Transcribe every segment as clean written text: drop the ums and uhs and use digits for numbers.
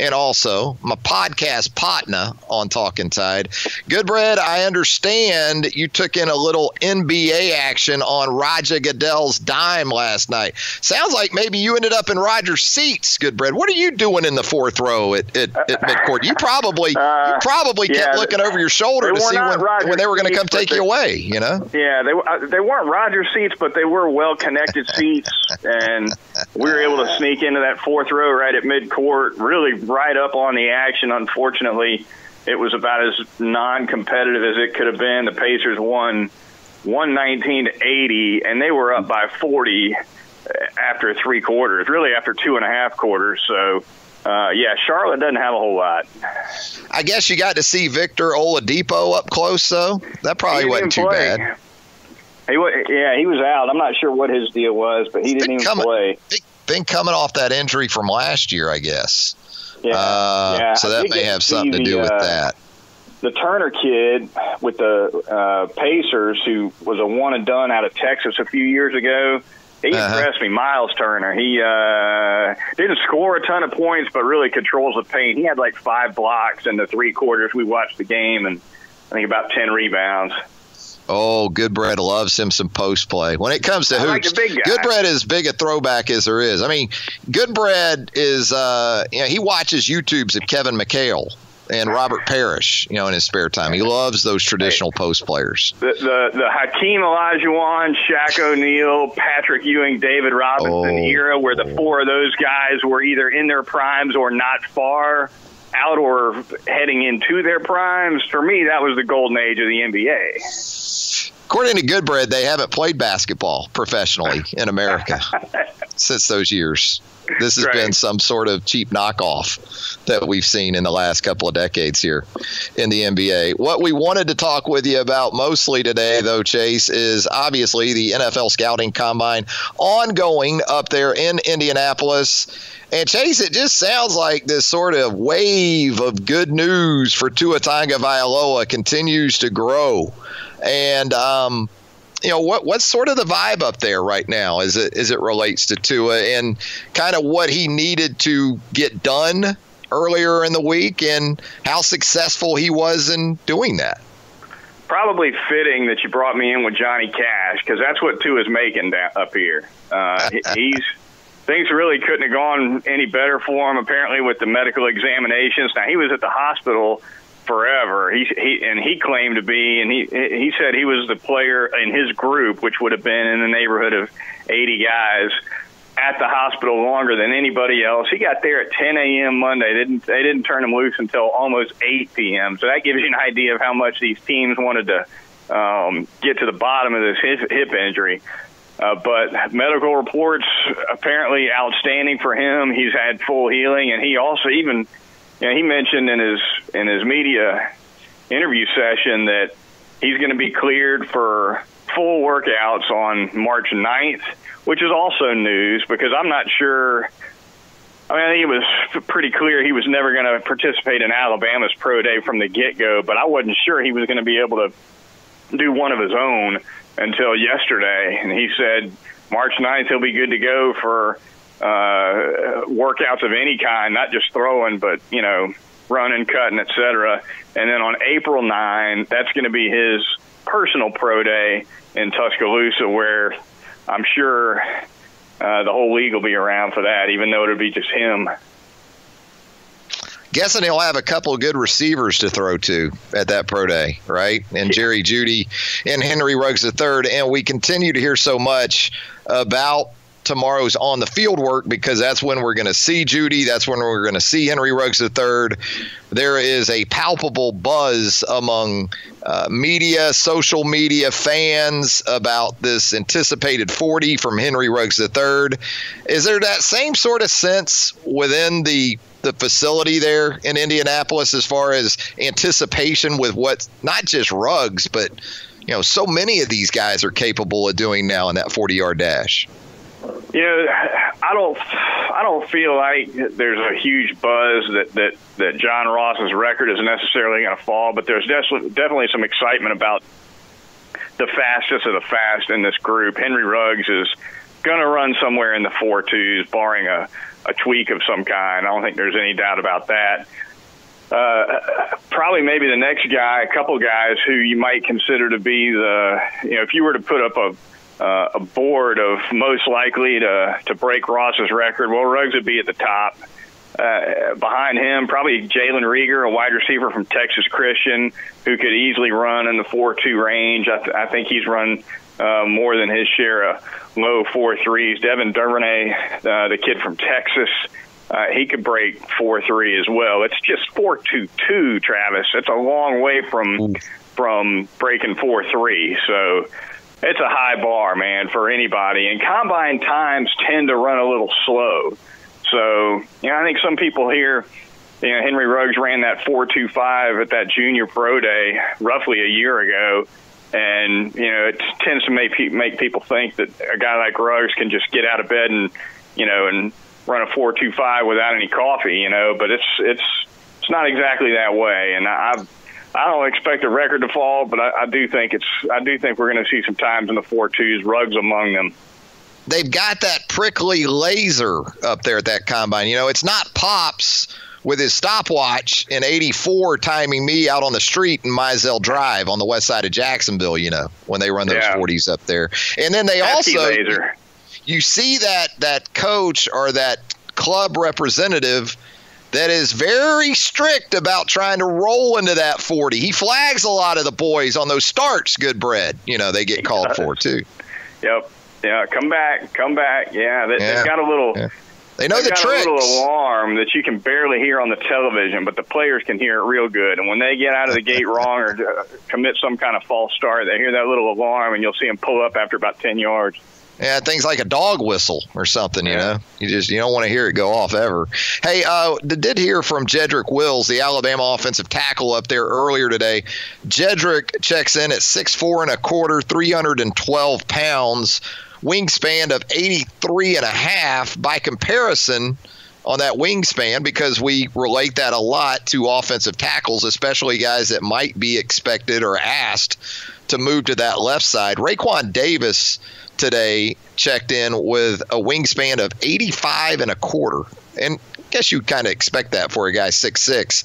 and also my podcast partner on Talkin Tide. Goodbread, I understand you took in a little NBA action on Roger Goodell's dime last night. Sounds like maybe you ended up in Roger's seats, Goodbread. What are you doing in the fourth row at midcourt? You probably kept looking over your shoulder to see when they were going to come take you away, you know? Yeah, they weren't Roger seats, but they were well-connected seats, and we were able to sneak into that fourth row right at midcourt, really right up on the action. Unfortunately, it was about as non-competitive as it could have been. The Pacers won 119-80, and they were up by 40 after three quarters, really after 2.5 quarters. So, Charlotte doesn't have a whole lot. I guess you got to see Victor Oladipo up close, though. That probably wasn't too bad. He was out. I'm not sure what his deal was, but he didn't even play. Been coming off that injury from last year, I guess. So that may have something to do with that. The Turner kid with the Pacers, who was a one and done out of Texas a few years ago, he impressed me. Miles Turner. He didn't score a ton of points, but really controls the paint. He had like 5 blocks in the 3 quarters. We watched the game, and I think about 10 rebounds. Oh, Goodbread loves him some post play. When it comes to hoops, Goodbread is as big a throwback as there is. I mean, Goodbread is, he watches YouTubes of Kevin McHale and Robert Parrish, in his spare time. He loves those traditional post players. The Hakeem Olajuwon, Shaq O'Neal, Patrick Ewing, David Robinson era, where the 4 of those guys were either in their primes or not far out or heading into their primes. For me, that was the golden age of the NBA. According to Goodbread, they haven't played basketball professionally in America since those years. This has been some sort of cheap knockoff that we've seen in the last couple of decades here in the NBA. What we wanted to talk with you about mostly today, though, Chase, is obviously the NFL Scouting Combine ongoing up there in Indianapolis. And, Chase, it just sounds like this sort of wave of good news for Tua Tagovailoa continues to grow. And, what's sort of the vibe up there right now as it relates to Tua and kind of what he needed to get done earlier in the week and how successful he was in doing that? Probably fitting that you brought me in with Johnny Cash, because that's what Tua's making up here. Things really couldn't have gone any better for him, apparently, with the medical examinations. Now, he was at the hospital forever. He claimed to be, and he said he was the player in his group, which would have been in the neighborhood of 80 guys, at the hospital longer than anybody else. He got there at 10 a.m. Monday. They didn't turn him loose until almost 8 p.m. So that gives you an idea of how much these teams wanted to get to the bottom of this hip injury. But medical reports apparently outstanding for him. He's had full healing, and he also even, he mentioned in his media interview session that he's going to be cleared for full workouts on March 9th, which is also news because I'm not sure. I mean, I think it was pretty clear he was never going to participate in Alabama's pro day from the get-go, but I wasn't sure he was going to be able to do one of his own until yesterday. And he said March 9th he'll be good to go for workouts of any kind, not just throwing, but, running, cutting, etc. And then on April 9, that's going to be his personal pro day in Tuscaloosa, where I'm sure the whole league will be around for that, even though it'll be just him. Guessing he'll have a couple of good receivers to throw to at that pro day, right? And Jerry Jeudy and Henry Ruggs III. And we continue to hear so much about tomorrow's on the field work because that's when we're going to see Jeudy. That's when we're going to see Henry Ruggs III. There is a palpable buzz among media, social media, fans about this anticipated 40 from Henry Ruggs III. Is there that same sort of sense within the facility there in Indianapolis as far as anticipation with what not just Ruggs, but so many of these guys are capable of doing now in that 40-yard dash? I don't feel like there's a huge buzz that John Ross's record is necessarily going to fall, but there's definitely some excitement about the fastest of the fast in this group. Henry Ruggs is going to run somewhere in the 4.2s, barring a a tweak of some kind. I don't think there's any doubt about that. Probably maybe the next guy, a couple guys who you might consider to be if you were to put up a board of most likely to break Ross's record, well, Ruggs would be at the top. Behind him, probably Jalen Rieger, a wide receiver from Texas Christian, who could easily run in the 4.2 range. I think he's run more than his share of low 4.3s. Devin Duvernay, the kid from Texas, he could break 4.3 as well. It's just 4.22, Travis. It's a long way from breaking 4.3. So it's a high bar, man, for anybody. And combine times tend to run a little slow. So, I think some people here, Henry Ruggs ran that 4.25 at that junior pro day roughly a year ago. And, it tends to make people think that a guy like Ruggs can just get out of bed and run a 4.25 without any coffee, but it's not exactly that way. And I don't expect the record to fall, but I do think we're going to see some times in the 4.2s, Ruggs among them. They've got that prickly laser up there at that combine. It's not Pops with his stopwatch in 84 timing me out on the street in Mizell Drive on the west side of Jacksonville, when they run those 40s up there. And then they laser. You see that coach or that club representative that is very strict about trying to roll into that 40. He flags a lot of the boys on those starts, Goodbread. They get called for, too. Yep. Yeah, come back. Yeah, they've got a little. Yeah. They know the tricks. A little alarm that you can barely hear on the television, but the players can hear it real good. And when they get out of the gate wrong or commit some kind of false start, they hear that little alarm, and you'll see them pull up after about 10 yards. Yeah, things like a dog whistle or something, you don't want to hear it go off ever. Hey, did hear from Jedrick Wills, the Alabama offensive tackle up there earlier today. Jedrick checks in at 6'4 1/4", 312 pounds, wingspan of 83.5. By comparison, on that wingspan, because we relate that a lot to offensive tackles, especially guys that might be expected or asked to move to that left side. Raekwon Davis today checked in with a wingspan of 85 1/4. And I guess you kind of expect that for a guy 6'6".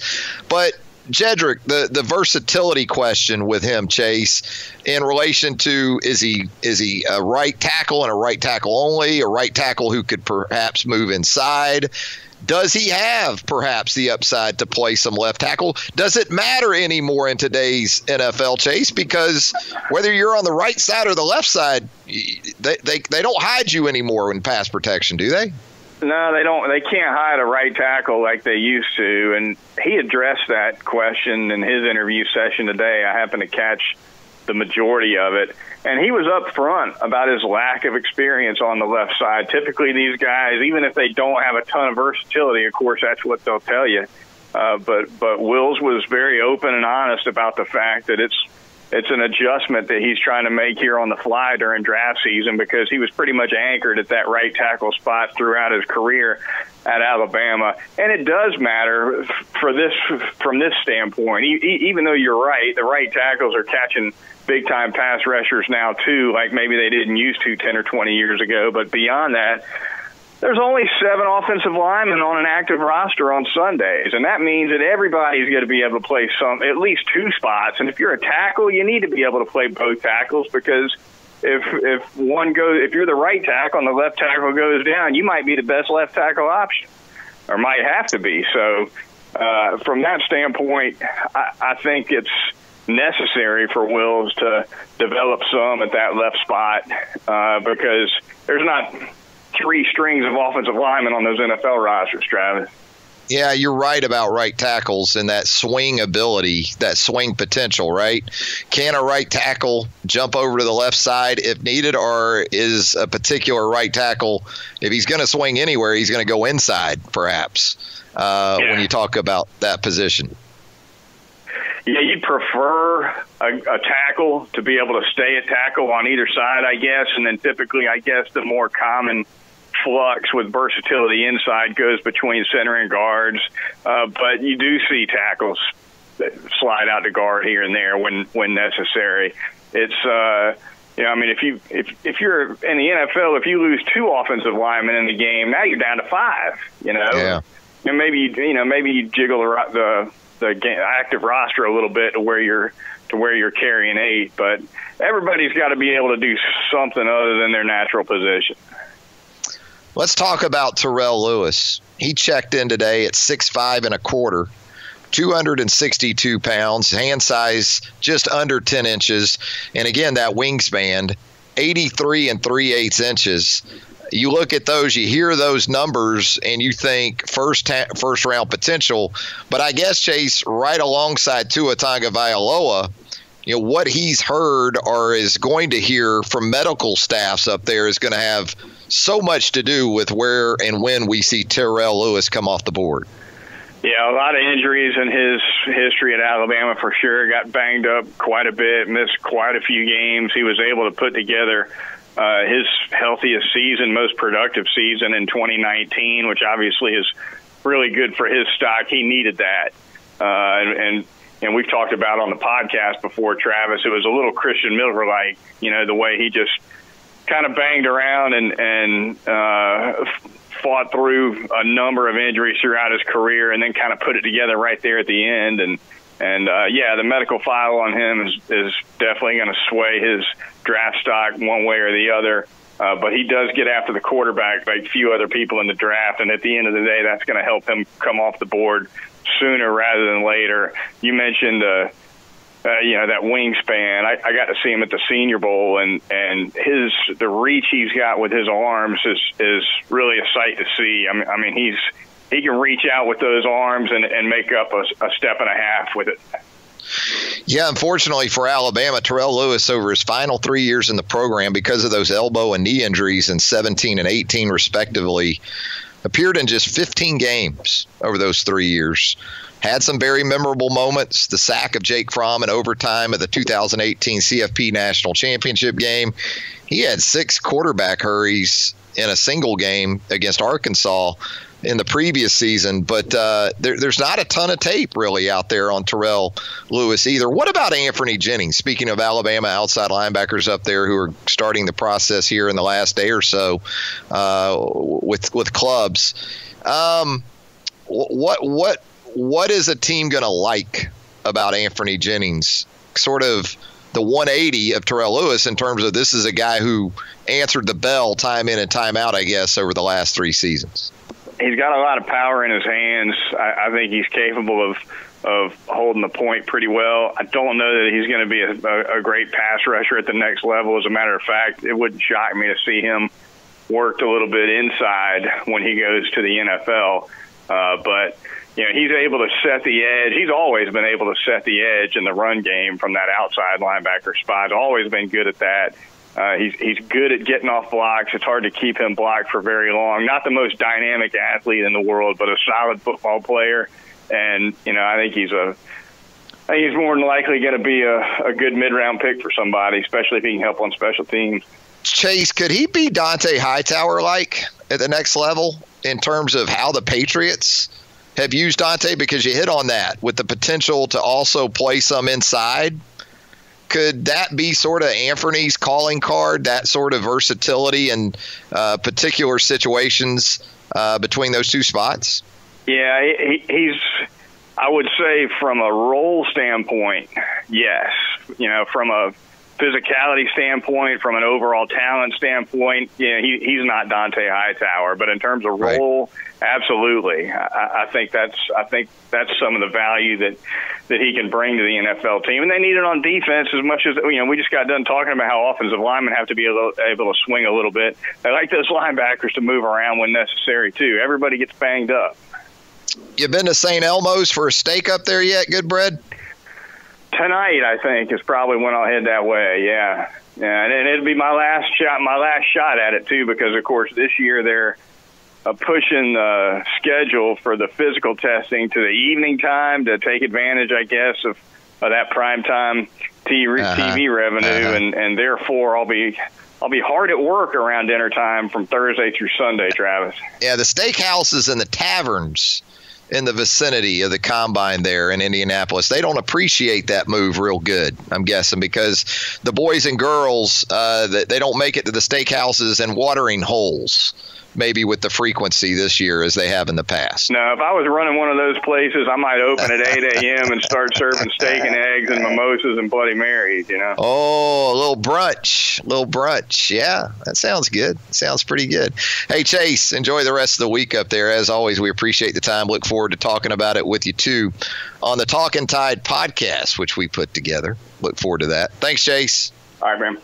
But Jedrick, the versatility question with him, Chase, in relation to is he a right tackle and a right tackle only, a right tackle who could perhaps move inside? Does he have perhaps the upside to play some left tackle? Does it matter anymore in today's NFL, Chase? Because whether you're on the right side or the left side, they don't hide you anymore in pass protection, do they? No, they don't. They can't hide a right tackle like they used to. And he addressed that question in his interview session today. I happened to catch the majority of it. And he was up front about his lack of experience on the left side. Typically, these guys, even if they don't have a ton of versatility, of course, that's what they'll tell you. But Wills was very open and honest about the fact that it's an adjustment that he's trying to make here on the fly during draft season, because he was pretty much anchored at that right tackle spot throughout his career at Alabama. And it does matter from this standpoint. Even though you're right, the right tackles are catching big-time pass rushers now, too, like maybe they didn't used to 10 or 20 years ago. But beyond that, there's only 7 offensive linemen on an active roster on Sundays, and that means that everybody's going to be able to play at least 2 spots. And if you're a tackle, you need to be able to play both tackles, because if you're the right tackle and the left tackle goes down, you might be the best left tackle option, or might have to be. So from that standpoint, I think it's necessary for Wills to develop some at that left spot, because there's not 3 strings of offensive linemen on those NFL rosters, Travis. Yeah, you're right about right tackles and that swing ability, that swing potential, right? Can a right tackle jump over to the left side if needed, or is a particular right tackle, if he's going to swing anywhere, he's going to go inside, perhaps, when you talk about that position? Yeah, you'd prefer a tackle to be able to stay at tackle on either side, I guess, and then typically, I guess, the more common flux with versatility inside goes between center and guards, but you do see tackles slide out to guard here and there when necessary. It's I mean, if you're in the NFL, if you lose 2 offensive linemen in the game, now you're down to 5. Yeah. And maybe you jiggle the active roster a little bit to where you're carrying 8, but everybody's got to be able to do something other than their natural position. Let's talk about Terrell Lewis. He checked in today at 6'5 1/4, 262 pounds, hand size just under 10 inches, and again, that wingspan, 83 3/8 inches. You look at those, you hear those numbers, and you think first round potential. But I guess, Chase, right alongside Tua Tagovailoa, what he's heard or is going to hear from medical staffs up there is going to have so much to do with where and when we see Terrell Lewis come off the board. Yeah, a lot of injuries in his history at Alabama for sure. Got banged up quite a bit, missed quite a few games. He was able to put together his healthiest season, most productive season in 2019, which obviously is really good for his stock. He needed that. And we've talked about on the podcast before, Travis, it was a little Christian Miller-like, the way he just kind of banged around and fought through a number of injuries throughout his career and then kind of put it together right there at the end. And the medical file on him is definitely going to sway his draft stock one way or the other. But he does get after the quarterback like few other people in the draft. And at the end of the day, that's going to help him come off the board sooner rather than later. You mentioned, that wingspan. I got to see him at the Senior Bowl, and the reach he's got with his arms is really a sight to see. I mean, he can reach out with those arms and make up a step and a half with it. Yeah, unfortunately for Alabama, Terrell Lewis, over his final 3 years in the program, because of those elbow and knee injuries in 17 and 18 respectively, appeared in just 15 games over those 3 years. Had some very memorable moments, the sack of Jake Fromm in overtime at the 2018 CFP National Championship game. He had 6 quarterback hurries in a single game against Arkansas in the previous season, but there's not a ton of tape really out there on Terrell Lewis either. What about Anthony Jennings? Speaking of Alabama outside linebackers up there who are starting the process here in the last day or so with clubs, what is a team going to like about Anthony Jennings? Sort of the 180 of Terrell Lewis in terms of this is a guy who answered the bell time in and time out, I guess, over the last 3 seasons. He's got a lot of power in his hands. I think he's capable of holding the point pretty well. I don't know that he's going to be a great pass rusher at the next level. As a matter of fact, it wouldn't shock me to see him worked a little bit inside when he goes to the NFL. But he's able to set the edge. He's always been able to set the edge in the run game from that outside linebacker spot. Always been good at that. He's good at getting off blocks. It's hard to keep him blocked for very long. Not the most dynamic athlete in the world, but a solid football player. And I think he's more than likely going to be a good mid-round pick for somebody, especially if he can help on special teams. Chase, could he be Dante Hightower-like at the next level in terms of how the Patriots have used Dante? Because you hit on that with the potential to also play some inside. Could that be sort of Anthony's calling card, that sort of versatility in particular situations between those two spots? Yeah, he's, I would say from a role standpoint, yes. From a physicality standpoint, from an overall talent standpoint, he's not Dante Hightower. But in terms of role, absolutely. I think that's some of the value that he can bring to the NFL team. And they need it on defense as much as we just got done talking about how offensive linemen have to be able to swing a little bit. They like those linebackers to move around when necessary too. Everybody gets banged up. You been to St. Elmo's for a steak up there yet, Goodbread? Tonight, I think, is probably when I'll head that way. Yeah, and it'll be my last shot at it too, because of course this year they're pushing the schedule for the physical testing to the evening time to take advantage, I guess, of that primetime TV revenue, and therefore I'll be hard at work around dinner time from Thursday through Sunday, Travis. Yeah, the steakhouses and the taverns in the vicinity of the combine there in Indianapolis. They don't appreciate that move real good, I'm guessing, because the boys and girls, they don't make it to the steakhouses and watering holes maybe with the frequency this year as they have in the past. No, if I was running one of those places, I might open at 8 a.m. and start serving steak and eggs and mimosas and Bloody Marys, you know. Oh, a little brunch. Yeah, that sounds good. Sounds pretty good. Hey, Chase, enjoy the rest of the week up there. As always, we appreciate the time. Look forward to talking about it with you, too, on the Talkin Tide podcast, which we put together. Look forward to that. Thanks, Chase. All right, man.